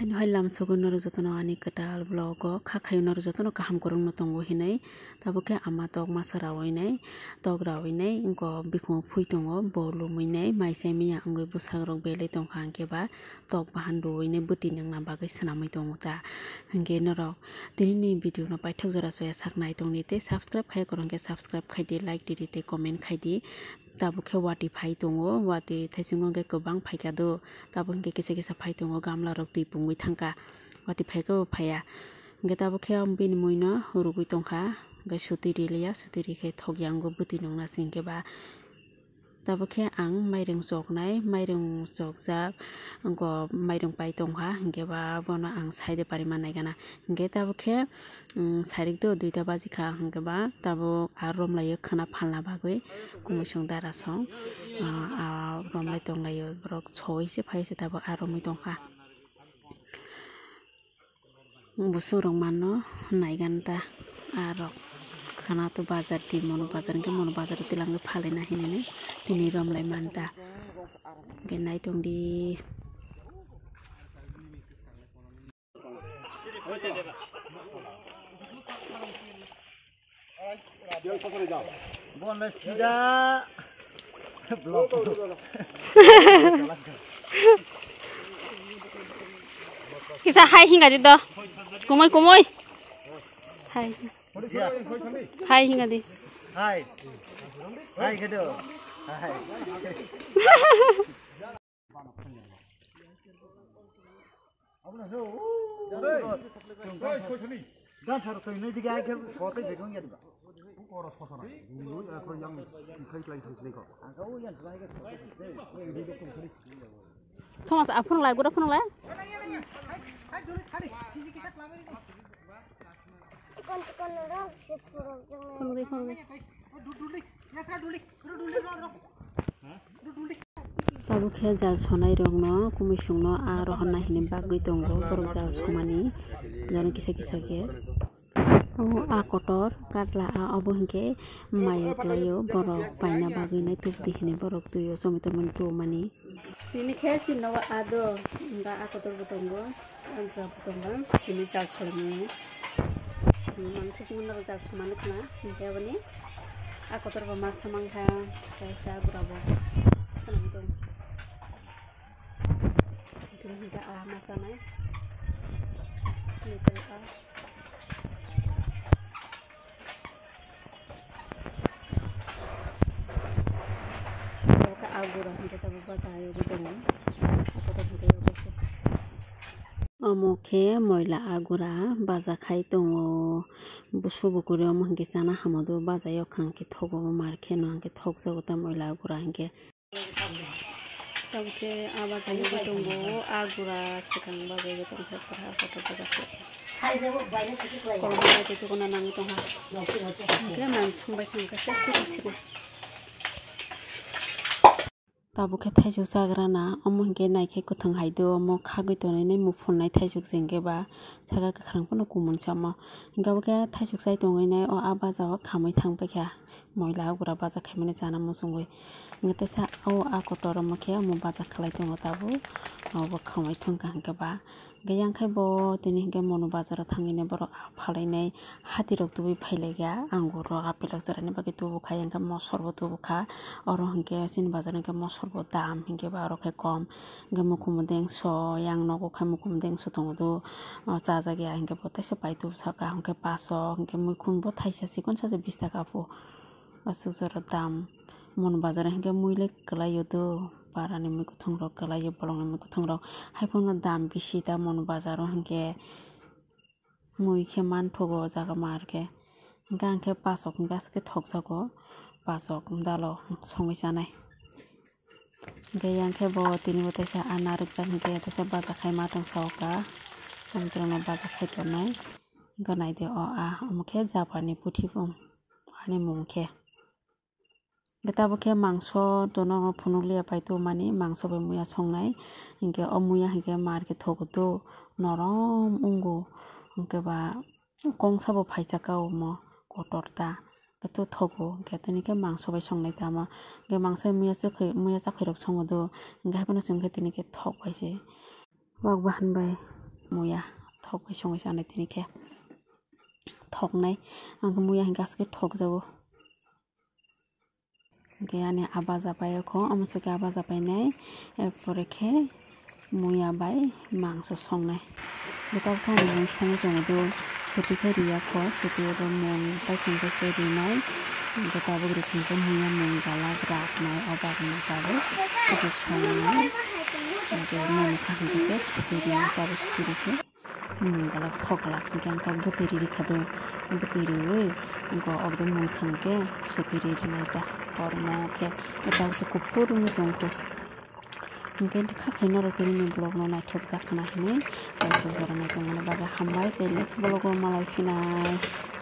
Haino hailam sogun noro jotono ani ketal blogo khakai noro jotono kaham korong no tongo hinai tabuke ama tok masara oinai tok ra oinai inko bikho phui tongo bolu muinai maisai miya angoi busak rok belai tongkha angke ba tok bahan do oinai buti nangna bagai sanamai tongo ta angke norok tini video no paithak jora soya saknai tongni te subscribe khai korongke subscribe khaidi like didi te comment khaidi tabuke wati phai tongo wati thaisingo ke kobang phaika do tabuke kisa kisa phai tongo gamla rok tui pungui thangka wati phaiko phaya ge tabuke ambini muino rugui tongkha ge sutiri liya sutiri khe thogyanggo buti nongna singke ba tabuke ang mairung jokjak angko mairung pai tongkha hingke ba bono ang side parima naigana hingke tabuke sarik do duita baji kha hingke ba tabu arom layo khana phalna bagui kumusung dara song romlai tonglayo brok choi se phaise tabu aromai tongkha busuk rok mano naiganta arok khana to bazar ti mono bazar tilang phalena hinene tini romlai manta ge nai tongdi Boleh sida blok kisa hai hinga di do kumoi hai hinga di hai kedo hai dan sar koi nei diga ke sote begong ya diba ora sosana ni ko yang kai klai thai ko aga o yan slai ke sote Thomas apun lai gura pun lai tabu khe jal sonai rok no kumisung no aro honna hini bagui tongo borok jal somani jani kisa kisa ke a kotor katla a obo hingke mayok layo borok paina bagui nai tupti hini borok tuyo somito mon tu mani ini khe sinawa ado nga a kotor botongo anga botongo ini jal solmi man thijing no jal somani khna hingke bani a kotor ba mas samangha kaisa burabo sanam dong ini ja a masanai ini ja Omoke moila agura baza khai tongo busu bukuri omo hingke jana hamodo baza yokhang ke thogo marke no hingke thokjago ta moila agura hingke tamke abaza yogo tongo agura sikang baza yogo tongkha parha kota jaga ke kolomai te kona nang tongha hingke man sungbai khangka se kusina tabuke thaisuk sagrana omo hingke naikhe kuthang haido omo khagui tonai mufon nai thaisuk jengke ba saga kakrang pono kumun samo hingke thaisuk sai tongai nai o abaja o khamai thangpaikha moila agura baja khaimani jana musungui hingke tesa o akotor mokhe omo baja khlai tongo tabu obo khamai thongka hingke ba gayang khai bo tini hingke mono bazar thangine borok phalai nai hati rok tubui phailaika angur rok apel rok jarani bagi tubu kha hingke mosor bo tubu kha oro hingke sin bazar hingke mosor bo dam hingke ba oro khai kom hingke mukhum dengso yang nogo khai mukhum dengso tongo do chajagya hingke bo taisa pai tubu saka hingke 500 hingke mukhum bo thaisa sikon sa 20 taka po asujara dam mon bazar hingke muile kalayo do parani mukuthung rok kalayo bolong mukuthung rok haifungna dam bisi ta mon bazar hingke mui khe manthogo jaga marke hingke angkhe 500 hingke aske thokjago 500 dalo songoi janai hingke yangkhe bo tini bo taisa ana rukjak hingke taisa baja khai matong sauka amtrona baja khai tonai hingke naide o omokhe japani puthibom ani mungkhe Getabo ke mangso dono phunukliya paitu mani mangso be muya songnai hingke o muya hingke marke thogodo norom ungu hingke ba kongsa bo phaisaka omo kotorta to thogo hingke tini ke mangso bai songnai tama hingke mangso muya chakhoi rok songodo hingke haibano chungkhe tini ke thok baise wak bahan bai muya thok bai songai sanai tinike thoknai ang muya gaske thok jawo ke ani aba japai ko amso ke aba japai nai erpore khe muya bai mangso songnai betal kha mung song jong do soti khe riya ko soti ro mung pai khungko khe rinai gota bugri khungko muya mung gala grak nai obak ni tabe soti songnai ke mung kha khungko soti riya tabe soti khe mung gala thokla khungko ta butiri ri khado butiri oi ko obdo mung khangke soti ri nai ta ormo ke betal ko kupur mu jongko mungkin kakek nora tadi nih blog no naik khep zakna ini, kalau jora naik yang mana bagai hambai, next blog malai final.